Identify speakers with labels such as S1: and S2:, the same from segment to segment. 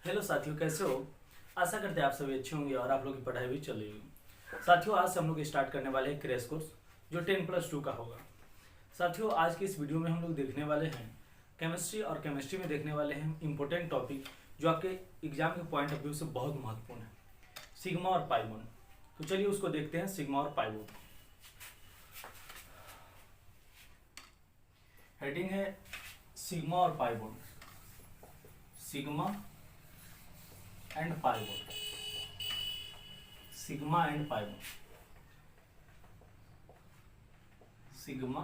S1: Hello साथियों, कैसे हो। आशा करते हैं आप सभी अच्छे होंगे और आप लोग की पढ़ाई भी चल रही होगी। साथियों, आज से हम लोग स्टार्ट करने वाले हैं क्रैश कोर्स जो 10+2 का होगा। साथियों, आज की इस वीडियो में हम लोग देखने वाले हैं केमिस्ट्री, और केमिस्ट्री में देखने वाले हैं इंपॉर्टेंट टॉपिक जो आपके एग्जाम के पॉइंट ऑफ व्यू से बहुत महत्वपूर्ण है, सिग्मा और पाई बॉन्ड। तो चलिए उसको देखते हैं, सिग्मा और पाई बॉन्ड। हेडिंग है सिग्मा और pi bond, sigma and pi bond, sigma and pi bond, sigma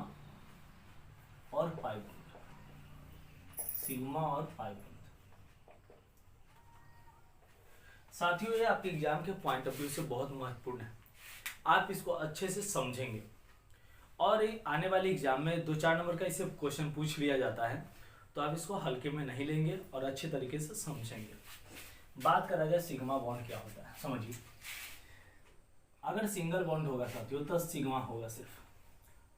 S1: और पाई बॉन्ड, सिग्मा और पाई बॉन्ड। साथियों, ये आपके एग्जाम के पॉइंट ऑफ व्यू से बहुत महत्वपूर्ण है, आप इसको अच्छे से समझेंगे और आने वाले एग्जाम में 2-4 नंबर का इससे क्वेश्चन पूछ लिया जाता है, तो आप इसको हल्के में नहीं लेंगे और अच्छे तरीके से समझेंगे। बात करा जाए सिग्मा बॉन्ड क्या होता है, समझिए। अगर सिंगल बॉन्ड होगा साथियों तो सिग्मा होगा सिर्फ।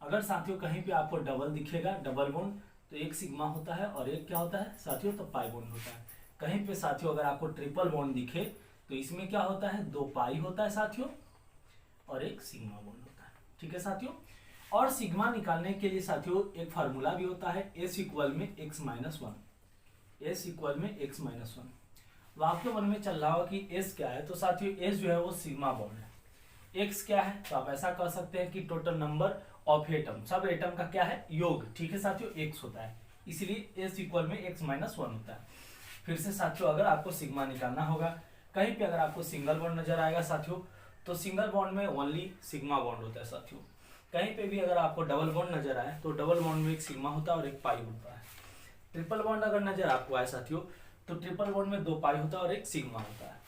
S1: अगर साथियों कहीं पे आपको डबल दिखेगा, डबल बॉन्ड, तो एक सिग्मा होता है और एक क्या होता है साथियों, तो पाई बॉन्ड होता है। कहीं पे साथियों अगर आपको ट्रिपल बॉन्ड दिखे तो इसमें क्या होता है, 2 पाई होता है साथियों और एक सिग्मा बॉन्ड होता है। ठीक है साथियों। और सिग्मा निकालने के लिए साथियों एक फार्मूला भी होता है, S इक्वल में x-1, S इक्वल में x-1। तो आपके मन में चल रहा हो कि S क्या है, तो साथियों S जो है वो सिग्मा बॉन्ड है। X क्या है, तो आप ऐसा कह सकते हैं कि टोटल नंबर ऑफ एटम, सब एटम का क्या है, योग। ठीक है साथियों, X होता है, इसलिए S इक्वल में x-1 होता है। फिर से साथियों अगर आपको सिग्मा निकालना होगा, कहीं पे अगर आपको सिंगल बॉन्ड नजर आएगा साथियों, तो सिंगल बॉन्ड में ओनली सिग्मा बॉन्ड होता है साथियों। कहीं पे भी अगर आपको डबल बॉन्ड नजर आए तो डबल बॉन्ड में एक सिग्मा होता है और एक पाई होता है। ट्रिपल बॉन्ड अगर नजर आपको आए साथियों, तो ट्रिपल बॉन्ड में 2 पाई होता है और एक सिग्मा होता है।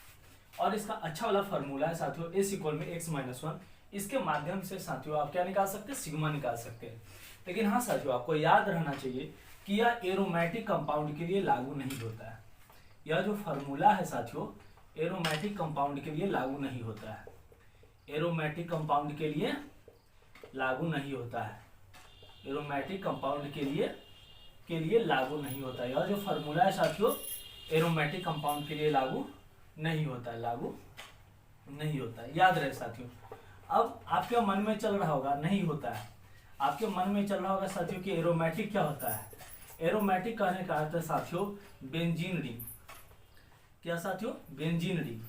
S1: और इसका अच्छा वाला फॉर्मूला है साथियों, S इक्वल में x-1। इसके माध्यम से साथियों आप क्या निकाल सकते हैं, सिग्मा निकाल सकते हैं। लेकिन हाँ साथियों, आपको याद रहना चाहिए कि यह एरोमेटिक कंपाउंड के लिए लागू नहीं होता है। यह जो फॉर्मूला है साथियों, एरोमेटिक कंपाउंड के लिए लागू नहीं होता है, एरोमेटिक कंपाउंड के लिए लागू नहीं होता है, एरोमेटिक कंपाउंड के लिए लागू नहीं होता है। यह जो फॉर्मूला है साथियों, एरोमेटिक कंपाउंड के लिए लागू नहीं होता है, लागू नहीं होता है, याद रहे साथियों। अब आपके मन में चल रहा होगा, नहीं होता है, आपके मन में चल रहा होगा साथियों कि एरोमेटिक क्या होता है। एरोमेटिक कहने का अर्थ है साथियों बेंजीन रिंग। क्या साथियों, बेंजीन रिंग।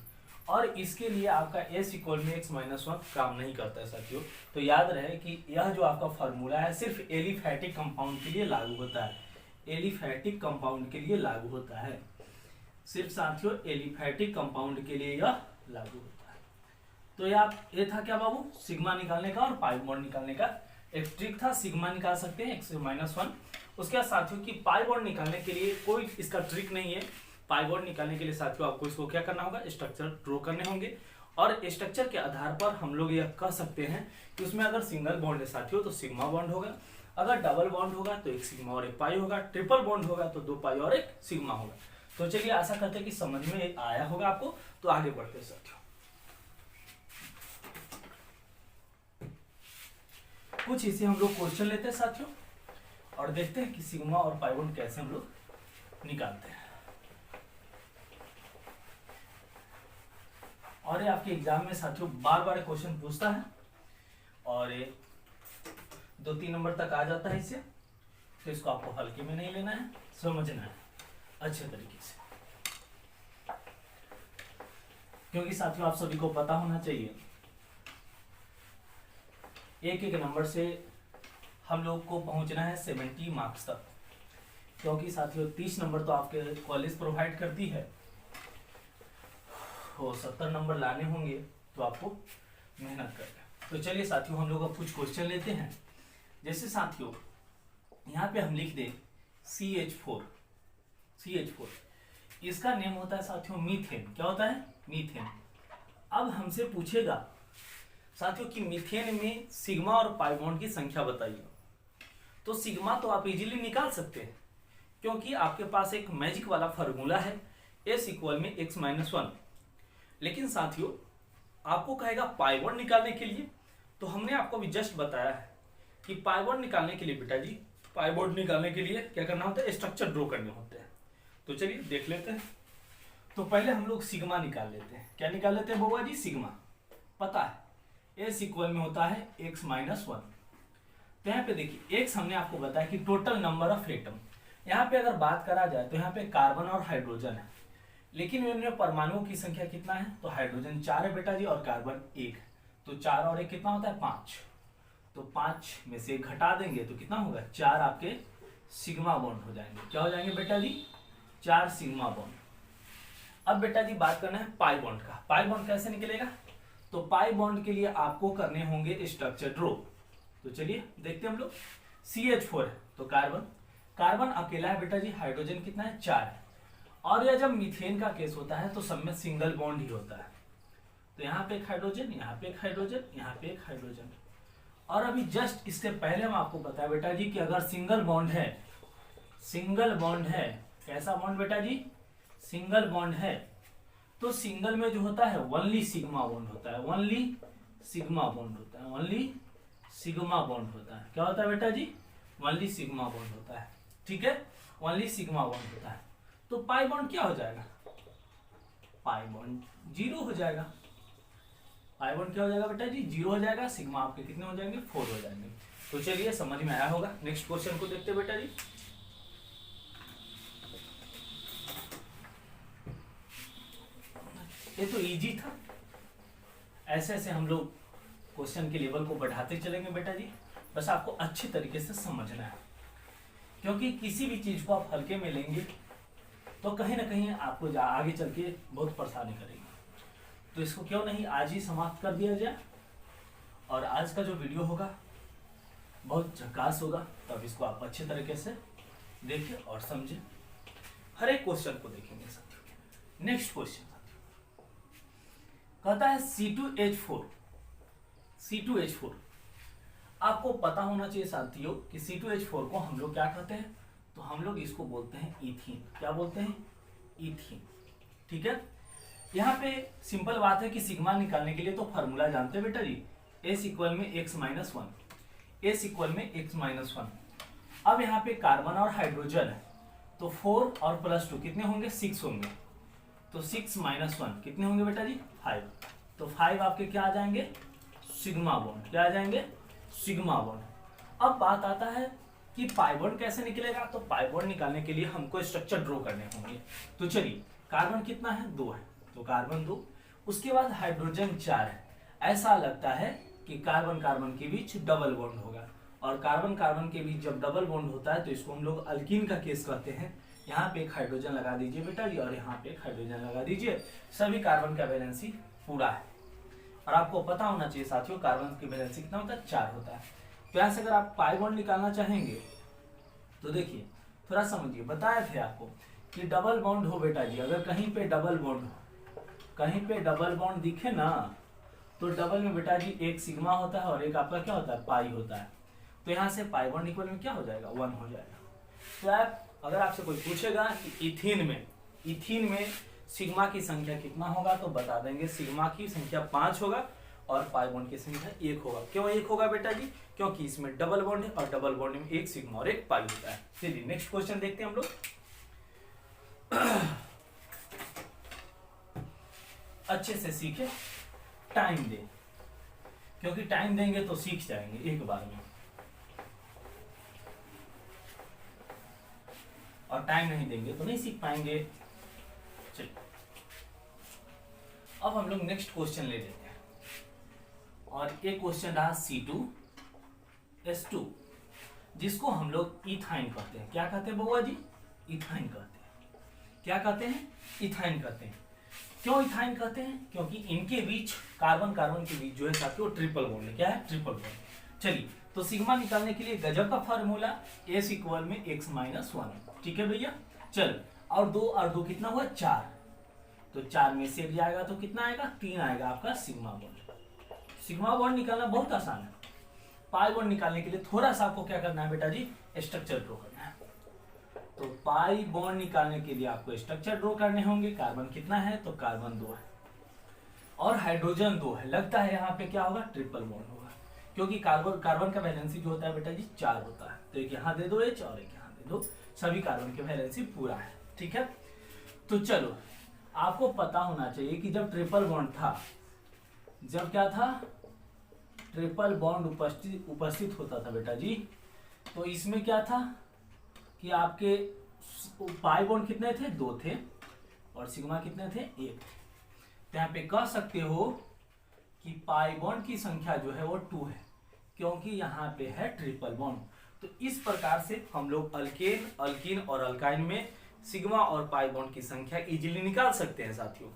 S1: और इसके लिए आपका S इक्वल में x-1 काम नहीं करता है साथियों। तो याद रहे कि यह जो आपका फॉर्मूला है सिर्फ एलिफैटिक कंपाउंड के लिए लागू होता है, एलिफैटिक कंपाउंड के लिए लागू होता है, सिर्फ साथियों एलिफैटिक कंपाउंड के लिए यह लागू होता है। तो ये था क्या बाबू, सिग्मा निकालने का और पाई बॉन्ड निकालने का एक ट्रिक था। सिग्मा निकाल सकते हैं x-1। उसके बाद साथियों की पाई बॉन्ड निकालने के लिए कोई इसका ट्रिक नहीं है। पाई बॉन्ड निकालने के लिए साथियों आपको इसको क्या करना होगा, स्ट्रक्चर ड्रॉ करने होंगे, और स्ट्रक्चर के आधार पर हम लोग यह कह सकते हैं कि उसमें अगर सिंगल बॉन्ड है साथियों तो सिग्मा बॉन्ड होगा, अगर डबल बॉन्ड होगा तो एक सिग्मा और एक पाई होगा, ट्रिपल बॉन्ड होगा तो 2 पाई और एक सिग्मा होगा। तो चलिए आशा करते हैं कि समझ में आया होगा आपको। तो आगे बढ़ते हैं साथियों, कुछ इसे हम लोग क्वेश्चन लेते हैं साथियों और देखते हैं कि सिग्मा और पाई बॉन्ड कैसे हम लोग निकालते हैं। और ये आपके एग्जाम में साथियों बार बार क्वेश्चन पूछता है और 2-3 नंबर तक आ जाता है इससे, तो इसको आपको हल्के में नहीं लेना है, समझना है अच्छे तरीके से, क्योंकि साथियों आप सभी को पता होना चाहिए एक एक नंबर से हम लोग को पहुंचना है 70 मार्क्स तक, क्योंकि साथियों 30 नंबर तो आपके कॉलेज प्रोवाइड करती है, तो 70 नंबर लाने होंगे तो आपको मेहनत करना। तो चलिए साथियों हम लोग अब कुछ क्वेश्चन लेते हैं। जैसे साथियों यहाँ पे हम लिख दें CH4, इसका नेम होता है साथियों मीथेन। क्या होता है, मीथेन। अब हमसे पूछेगा साथियों कि मीथेन में सिग्मा और पाई बॉन्ड की संख्या बताइए। तो सिग्मा तो आप इजीली निकाल सकते हैं, क्योंकि आपके पास एक मैजिक वाला फॉर्मूला है S इक्वल में x-1। लेकिन साथियों आपको कहेगा पाई बॉन्ड निकालने के लिए, तो हमने आपको भी जस्ट बताया है कि पाई बॉन्ड निकालने के लिए बेटा जी, पाई बॉन्ड निकालने के लिए क्या करना होता है, स्ट्रक्चर ड्रॉ करने होते हैं। तो चलिए देख लेते हैं। तो पहले हम लोग सिग्मा निकाल लेते हैं। क्या निकाल लेते हैं बउआ जी? सिग्मा। पता है एस इक्वल में होता है x माइनस 1। तो यहाँ पे देखिए x हमने आपको बताया कि टोटल नंबर ऑफ एटम। यहाँ पे अगर बात करा जाए तो यहाँ पे कार्बन और हाइड्रोजन है, लेकिन इनमें परमाणुओं की संख्या कितना है? तो हाइड्रोजन 4 है बेटा जी और कार्बन 1। तो 4 और 1 कितना होता है? 5। तो 5 में से 1 घटा देंगे तो कितना होगा? 4 आपके सिग्मा बॉन्ड हो जाएंगे। क्या हो जाएंगे बेटा जी? 4 सिग्मा बॉन्ड। अब बेटा जी बात करना है पाई बॉन्ड का। पाई बॉन्ड कैसे निकलेगा? तो पाई बॉन्ड के लिए आपको करने होंगे स्ट्रक्चर ड्रॉ। तो चलिए देखते हैं हम लोग। CH4 है तो कार्बन, कार्बन अकेला है बेटा जी, हाइड्रोजन कितना है? 4 है। और यह जब मीथेन का केस होता है तो सब में सिंगल बॉन्ड ही होता है। तो यहाँ पे एक हाइड्रोजन, यहाँ पे एक हाइड्रोजन, यहाँ पे एक हाइड्रोजन। और अभी जस्ट इससे पहले हम आपको बताया बेटा जी कि अगर सिंगल बॉन्ड है, सिंगल बॉन्ड है, कैसा बॉन्ड बेटा जी? सिंगल बॉन्ड है, तो सिंगल में जो होता है ओनली सिग्मा बॉन्ड होता है, ओनली सिग्मा बॉन्ड होता है, ओनली सिग्मा बॉन्ड होता है। क्या होता है बेटा जी? ओनली सिग्मा बॉन्ड होता है। ठीक है, ओनली सिग्मा बॉन्ड होता है। तो पाई बॉन्ड क्या हो जाएगा? पाई बॉन्ड 0 हो जाएगा। पाई बॉन्ड क्या हो जाएगा बेटा जी? 0 हो जाएगा। सिग्मा आपके कितने हो जाएंगे? 4 हो जाएंगे। तो चलिए समझ में आया होगा। नेक्स्ट क्वेश्चन को देखते बेटा जी। ये तो इजी था। ऐसे ऐसे हम लोग क्वेश्चन के लेवल को बढ़ाते चलेंगे बेटा जी। बस आपको अच्छी तरीके से समझना है, क्योंकि किसी भी चीज को आप हल्के में लेंगे तो कहीं ना कहीं आपको आगे चल के बहुत परेशानी करेगी। तो इसको क्यों नहीं आज ही समाप्त कर दिया जाए। और आज का जो वीडियो होगा बहुत झकास होगा, तब इसको आप अच्छे तरीके से देखिए और समझे। हर एक क्वेश्चन को देखेंगे साथियों। नेक्स्ट क्वेश्चन कहता है C2H4। C2H4 आपको पता होना चाहिए साथियों कि C2H4 को हम लोग क्या कहते हैं? तो हम लोग इसको बोलते हैं ईथीन। क्या बोलते हैं? ईथीन। ठीक है, यहाँ पे सिंपल बात है कि सिग्मा निकालने के लिए तो फॉर्मूला जानते हैं बेटा जी, S इक्वल में x माइनस 1, S इक्वल में x माइनस 1। अब यहाँ पे कार्बन और हाइड्रोजन है तो 4 और प्लस 2 कितने होंगे? 6 होंगे। तो 6 माइनस 1 कितने होंगे बेटा जी? 5। तो 5 आपके क्या आ जाएंगे? Sigma bond. क्या आ जाएंगे? Sigma bond. अब बात आता है कि पाई बॉन्ड कैसे निकलेगा। तो पाई बॉन्ड निकालने के लिए हमको स्ट्रक्चर ड्रॉ करने होंगे। तो चलिए, कार्बन कितना है? 2 है, तो कार्बन 2। उसके बाद हाइड्रोजन 4 है। ऐसा लगता है कि कार्बन कार्बन के बीच डबल बॉन्ड होगा, और कार्बन कार्बन के बीच जब डबल बॉन्ड होता है तो इसको हम लोग अल्कीन का केस कहते हैं। यहाँ पे एक हाइड्रोजन लगा दीजिए बेटा जी और यहाँ पे एक हाइड्रोजन लगा दीजिए। सभी कार्बन का वैलेंसी पूरा है। और आपको पता होना चाहिए साथियों कार्बन की वैलेंसी कितना होता है? 4 होता है। तो यहाँ से अगर आप पाई बॉन्ड निकालना चाहेंगे तो देखिए थोड़ा समझिए। बताए थे आपको कि डबल बॉन्ड हो बेटा जी, अगर कहीं पे डबल बॉन्ड हो, कहीं पे डबल बॉन्ड दिखे ना, तो डबल में बेटा जी एक सिग्मा होता है और एक आपका क्या होता है? पाई होता है। तो यहाँ से पाई बॉन्ड इक्वल में क्या हो जाएगा? 1 हो जाएगा। तो आप अगर आपसे कोई पूछेगा कि इथीन में सिग्मा की संख्या कितना होगा, तो बता देंगे सिग्मा की संख्या 5 होगा और पाई बॉन्ड की संख्या 1 होगा। क्यों 1 होगा बेटा जी? क्योंकि इसमें डबल बॉन्ड है और डबल बॉन्ड में एक सिग्मा और एक पाई होता है। चलिए नेक्स्ट क्वेश्चन देखते हैं हम लोग। अच्छे से सीखे, टाइम दे, क्योंकि टाइम देंगे तो सीख जाएंगे एक बार में, और टाइम नहीं देंगे तो नहीं सीख पाएंगे। चलिए अब हम लोग नेक्स्ट क्वेश्चन ले लेते हैं, और एक क्वेश्चन रहा C2H2, जिसको हम लोग इथाइन कहते हैं। क्या कहते हैं बउआ जी? इथाइन कहते हैं। क्या कहते हैं? इथाइन कहते हैं। क्यों इथाइन कहते हैं? क्योंकि इनके बीच कार्बन कार्बन के बीच जो है साथियों ट्रिपल बॉन्ड है। क्या है? Triple bond. चलिए, तो सिग्मा निकालने के लिए गजब का फार्मूला, S इक्वल में x माइनस 1। ठीक है भैया, चल, और 2 और 2 कितना हुआ? 4। तो 4 में से जाएगा तो कितना आएगा? 3 आएगा आपका सिग्मा बॉन्ड। सिग्मा बॉन्ड निकालना बहुत आसान है। पाई बॉन्ड निकालने के लिए थोड़ा सा आपको क्या करना है बेटा जी? स्ट्रक्चर ड्रॉ करना है। तो पाई बॉन्ड निकालने के लिए आपको स्ट्रक्चर ड्रॉ करने होंगे। कार्बन कितना है? तो कार्बन 2 है और हाइड्रोजन 2 है। लगता है यहाँ पे क्या होगा? ट्रिपल बॉन्ड होगा, क्योंकि कार्बन कार्बन का वैलेंसी जो होता है बेटा जी 4 होता है। तो एक यहाँ दे दो H और एक यहाँ दे दो, सभी कार्बन की वैलेंसी पूरा है। ठीक है, तो चलो आपको पता होना चाहिए कि जब ट्रिपल बॉन्ड था, जब क्या था, ट्रिपल बॉन्ड उपस्थित होता था बेटा जी, तो इसमें क्या था कि आपके पाई बॉन्ड कितने थे, 2 थे, और सिग्मा कितने थे, 1 थे। तो यहाँ पे कह सकते हो कि पाई बॉन्ड की संख्या जो है वो 2 है, क्योंकि यहाँ पे है ट्रिपल बॉन्ड। तो इस प्रकार से हम लोग अल्केन, अल्कीन और अल्काइन में सिग्मा और पाई बॉन्ड की संख्या इजीली निकाल सकते हैं साथियों।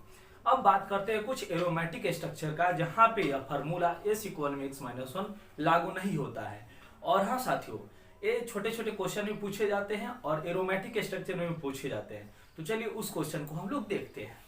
S1: अब बात करते हैं कुछ एरोमेटिक स्ट्रक्चर का, जहां पे यह फार्मूला S = x-1 लागू नहीं होता है। और हाँ साथियों, ये छोटे छोटे क्वेश्चन भी पूछे जाते हैं और एरोमेटिक स्ट्रक्चर में भी पूछे जाते हैं। तो चलिए उस क्वेश्चन को हम लोग देखते हैं।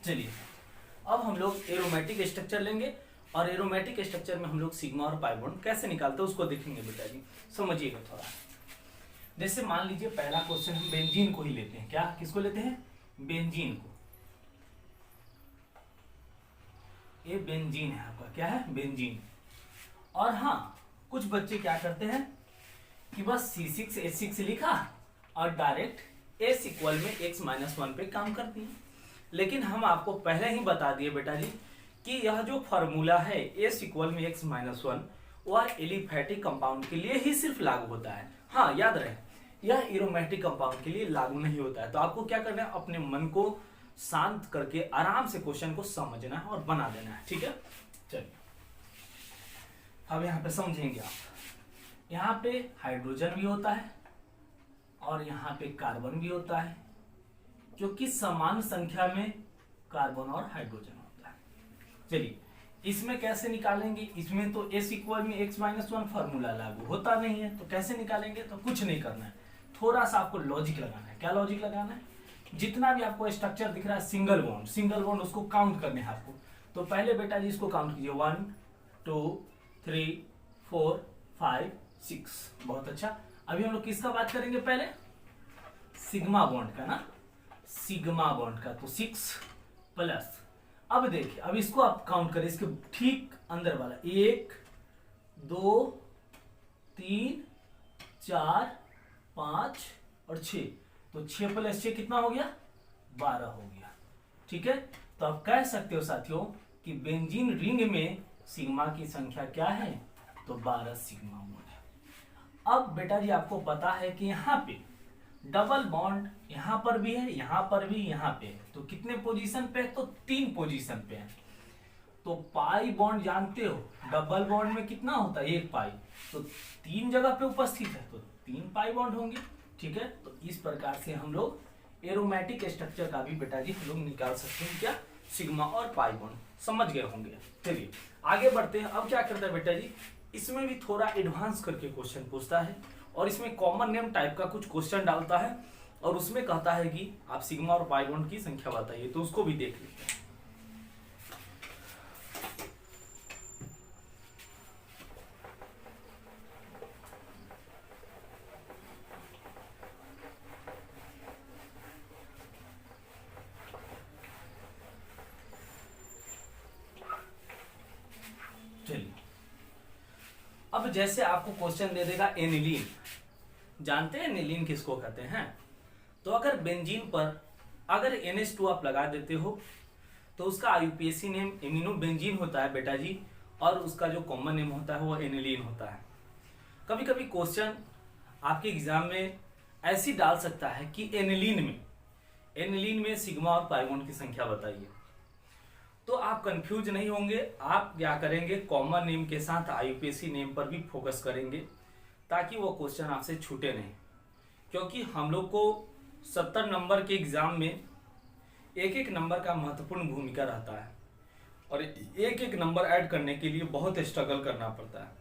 S1: चलिए अब हम लोग एरोमेटिक स्ट्रक्चर लेंगे और एरोमेटिक स्ट्रक्चर में हम लोग सिग्मा और पाई बॉन्ड कैसे निकालते हैं उसको देखेंगे बेटा जी। समझिएगा थोड़ा। जैसे मान लीजिए पहला क्वेश्चन हम बेंजीन को ही लेते हैं। क्या, किसको लेते हैं, बेंजीन को। ये बेंजीन है आपका, क्या है, बेंजीन। और हाँ, कुछ बच्चे क्या करते हैं कि बस C6H6 लिखा और डायरेक्ट S = x-1 पे काम करती है। लेकिन हम आपको पहले ही बता दिए बेटा जी कि यह जो फॉर्मूला है S = x-1 वह एलिफैटिक कंपाउंड के लिए ही सिर्फ लागू होता है। हाँ याद रहे, यह एरोमेटिक कंपाउंड के लिए लागू नहीं होता है। तो आपको क्या करना है, अपने मन को शांत करके आराम से क्वेश्चन को समझना है और बना देना है। ठीक है, चलिए अब यहाँ पे समझेंगे आप। यहाँ पे हाइड्रोजन भी होता है और यहाँ पे कार्बन भी होता है, जो कि समान संख्या में कार्बन और हाइड्रोजन होता है। चलिए इसमें कैसे निकालेंगे, इसमें तो S = x-1 फॉर्मूला लागू होता नहीं है, तो कैसे निकालेंगे, तो कुछ नहीं करना है, थोड़ा सा आपको लॉजिक लगाना है। क्या लॉजिक लगाना है, जितना भी आपको स्ट्रक्चर दिख रहा है सिंगल बॉन्ड उसको काउंट करने हैं आपको। तो पहले बेटा जी इसको काउंट कीजिए, 1 2 3 4 5 6। बहुत अच्छा। अभी हम लोग किसका बात करेंगे, पहले सिग्मा बॉन्ड का ना, सिग्मा बॉन्ड का। तो 6 प्लस, अब देखिए, अब इसको आप काउंट करें, इसके ठीक अंदर वाला 1 2 3 4 5 और 6। तो 6 + 6 कितना हो गया, 12 हो गया। ठीक है, तो आप कह सकते हो साथियों कि बेंजीन रिंग में सिग्मा की संख्या क्या है, तो 12 सिग्मा बॉन्ड है। अब बेटा जी आपको पता है कि यहाँ पे डबल बॉन्ड यहाँ पर भी है, यहाँ पर भी, यहाँ पे है। तो कितने पोजीशन पे है, तो 3 पोजीशन पे है। तो पाई बॉन्ड जानते हो, डबल बॉन्ड में कितना होता है, 1 पाई, तो 3 जगह पे उपस्थित है, तो 3 पाई बॉन्ड होंगे। ठीक है, तो इस प्रकार से हम लोग एरोमेटिक स्ट्रक्चर का भी बेटा जी हम लोग निकाल सकते हैं, क्या, सिग्मा और पाई बॉन्ड। समझ गए होंगे। चलिए आगे बढ़ते हैं। अब क्या करता है बेटा जी, इसमें भी थोड़ा एडवांस करके क्वेश्चन पूछता है और इसमें कॉमन नेम टाइप का कुछ क्वेश्चन डालता है और उसमें कहता है कि आप सिग्मा और पाई बॉन्ड की संख्या बताइए। तो उसको भी देख लेते हैं। चलिए अब जैसे आपको क्वेश्चन दे देगा एनिलीन, जानते हैं एनिलीन किसको कहते हैं, तो अगर बेंजीन पर अगर NH2 आप लगा देते हो तो उसका IUPAC नेम एमिनो बेंजीन होता है बेटा जी, और उसका जो कॉमन नेम होता है वो एनिलीन होता है। कभी कभी क्वेश्चन आपके एग्जाम में ऐसी डाल सकता है कि एनिलीन में सिग्मा और पाई बॉन्ड की संख्या बताइए। तो आप कंफ्यूज नहीं होंगे, आप क्या करेंगे, कॉमन नेम के साथ IUPAC नेम पर भी फोकस करेंगे ताकि वो क्वेश्चन आपसे छूटे नहीं। क्योंकि हम लोग को 70 नंबर के एग्जाम में एक एक नंबर का महत्वपूर्ण भूमिका रहता है और एक एक नंबर ऐड करने के लिए बहुत स्ट्रगल करना पड़ता है।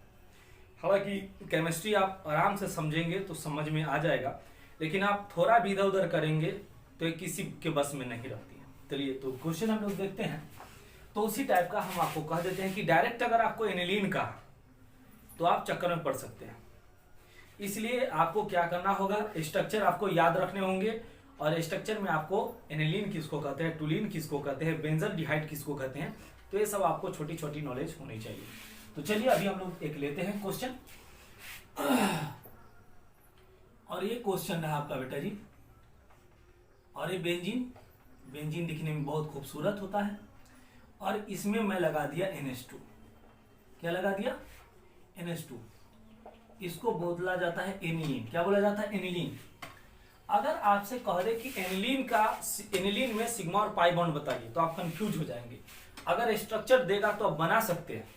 S1: हालांकि केमिस्ट्री आप आराम से समझेंगे तो समझ में आ जाएगा, लेकिन आप थोड़ा भी इधर उधर करेंगे तो ये किसी के बस में नहीं रहती है। चलिए तो क्वेश्चन हम लोग देखते हैं। तो उसी टाइप का हम आपको कह देते हैं कि डायरेक्ट अगर आपको एनिलीन का तो आप चक्कर में पड़ सकते हैं। इसलिए आपको क्या करना होगा, स्ट्रक्चर आपको याद रखने होंगे, और स्ट्रक्चर में आपको एनिलीन किसको कहते हैं, टुलीन किसको कहते हैं, बेंजल्डिहाइड किसको कहते हैं, तो ये सब आपको छोटी छोटी नॉलेज होनी चाहिए। तो चलिए अभी हम लोग एक लेते हैं क्वेश्चन, और ये क्वेश्चन रहा आपका बेटा जी। और ये बेंजीन दिखने में बहुत खूबसूरत होता है, और इसमें मैं लगा दिया NH2। क्या लगा दिया, NH2। इसको बोला जाता है एनिलीन। क्या बोला जाता है, एनिलीन। अगर आपसे कह दे कि एनिलीन में सिग्मा और पाई बॉन्ड बताइए, तो आप कंफ्यूज हो जाएंगे। अगर स्ट्रक्चर देगा तो आप बना सकते हैं,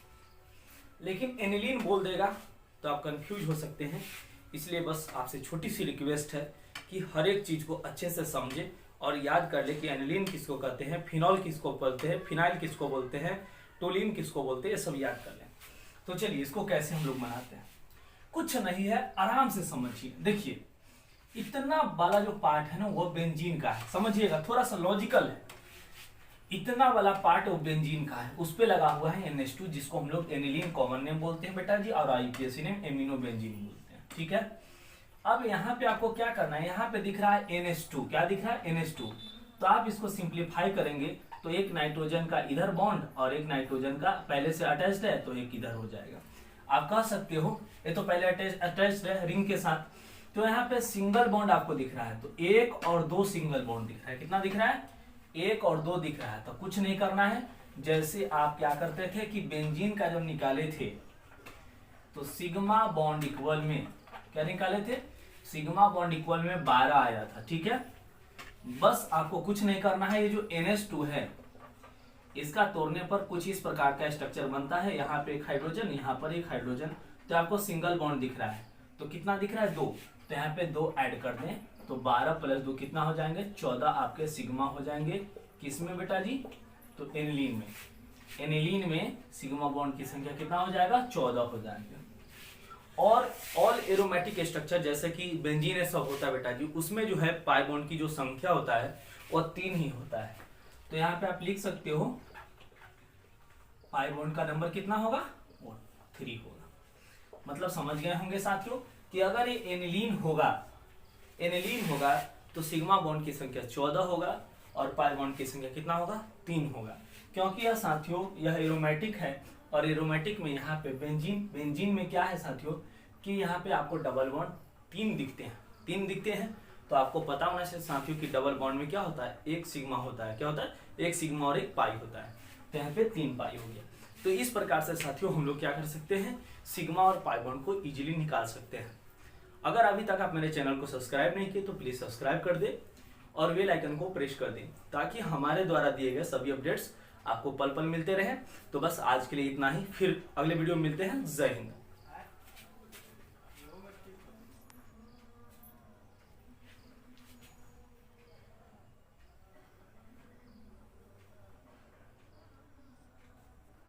S1: लेकिन एनिलीन बोल देगा तो आप कंफ्यूज हो सकते हैं। इसलिए बस आपसे छोटी सी रिक्वेस्ट है कि हर एक चीज को अच्छे से समझे और याद कर ले कि एनिलीन किसको कहते हैं, फिनॉल किसको बोलते हैं, फिनाइल किसको बोलते हैं, टोलिन किसको बोलते हैं, ये सब याद कर लें। तो चलिए इसको कैसे हम लोग बनाते हैं। कुछ नहीं है, आराम से समझिए। देखिए इतना वाला जो पार्ट है ना वो बेंजीन का है, समझिएगा, थोड़ा सा लॉजिकल है। इतना वाला पार्ट वो बेंजीन का है, उस पे लगा हुआ है NH2, जिसको हम लोग एनिलीन कॉमन नेम बोलते हैं बेटा जी, और IUPAC नेम एमिनो बेंजीन बोलते हैं। ठीक है, अब यहाँ पे आपको क्या करना है, यहाँ पे दिख रहा है NH2। क्या दिख रहा है, NH2। तो आप इसको सिंप्लीफाई करेंगे तो एक नाइट्रोजन का इधर बॉन्ड और एक नाइट्रोजन का पहले से अटैच्ड है, तो एक इधर हो जाएगा। आप कह सकते हो ये तो पहले अटैच्ड है रिंग के साथ, तो यहाँ पे सिंगल बॉन्ड आपको दिख रहा है, तो 1 और 2 सिंगल बॉन्ड दिख रहा है। कितना दिख रहा है, 1 और 2 दिख रहा है। तो कुछ नहीं करना है, जैसे आप क्या करते थे कि बेंजीन का जब निकाले थे तो सिग्मा बॉन्ड इक्वल में क्या निकाले थे, सिग्मा बॉन्ड इक्वल में 12 आया था। ठीक है, बस आपको कुछ नहीं करना है। ये जो NH2 है इसका तोड़ने पर कुछ इस प्रकार का स्ट्रक्चर बनता है, यहाँ पे एक हाइड्रोजन, यहाँ पर एक हाइड्रोजन, तो आपको सिंगल बॉन्ड दिख रहा है। तो कितना दिख रहा है, 2, तो यहाँ पे 2 ऐड कर दें, तो 12 + 2 कितना हो जाएंगे, 14 आपके सिग्मा हो जाएंगे। किसमें बेटा जी, तो एनिलीन में। एनिलीन में सिग्मा बॉन्ड की संख्या कितना हो जाएगा, 14 हो जाएंगे। और ऑल एरोमेटिक स्ट्रक्चर जैसे कि बेंजीन सब होता है बेटा जी, उसमें जो है पाई बॉन्ड की जो संख्या होता है वो 3 ही होता है। तो यहाँ पे आप लिख सकते हो पाई बॉन्ड का नंबर कितना होगा, वो 3 होगा। मतलब समझ गए होंगे साथियों कि अगर ये एनिलीन होगा तो सिग्मा बॉन्ड की संख्या 14 होगा और पाई बॉन्ड की संख्या कितना होगा, 3 होगा। क्योंकि यह साथियों यह एरोमेटिक है, और एरोमेटिक में यहाँ पे बेंजीन में क्या है साथियों कि यहाँ पे आपको डबल बॉन्ड 3 दिखते हैं। तो आपको पता होना चाहिए साथियों कि डबल बॉन्ड में क्या होता है, 1 सिग्मा होता है। क्या होता है, 1 सिग्मा और 1 पाई होता है। तो यहाँ पे 3 पाई हो गया। तो इस प्रकार से साथियों हम लोग क्या कर सकते हैं, सिग्मा और पाई बॉन्ड को इजीली निकाल सकते हैं। अगर अभी तक आप मेरे चैनल को सब्सक्राइब नहीं किए तो प्लीज सब्सक्राइब कर दे और बेल आइकन को प्रेस कर दें, ताकि हमारे द्वारा दिए गए सभी अपडेट्स आपको पल पल मिलते रहे। तो बस आज के लिए इतना ही, फिर अगले वीडियो में मिलते हैं। जय हिंद।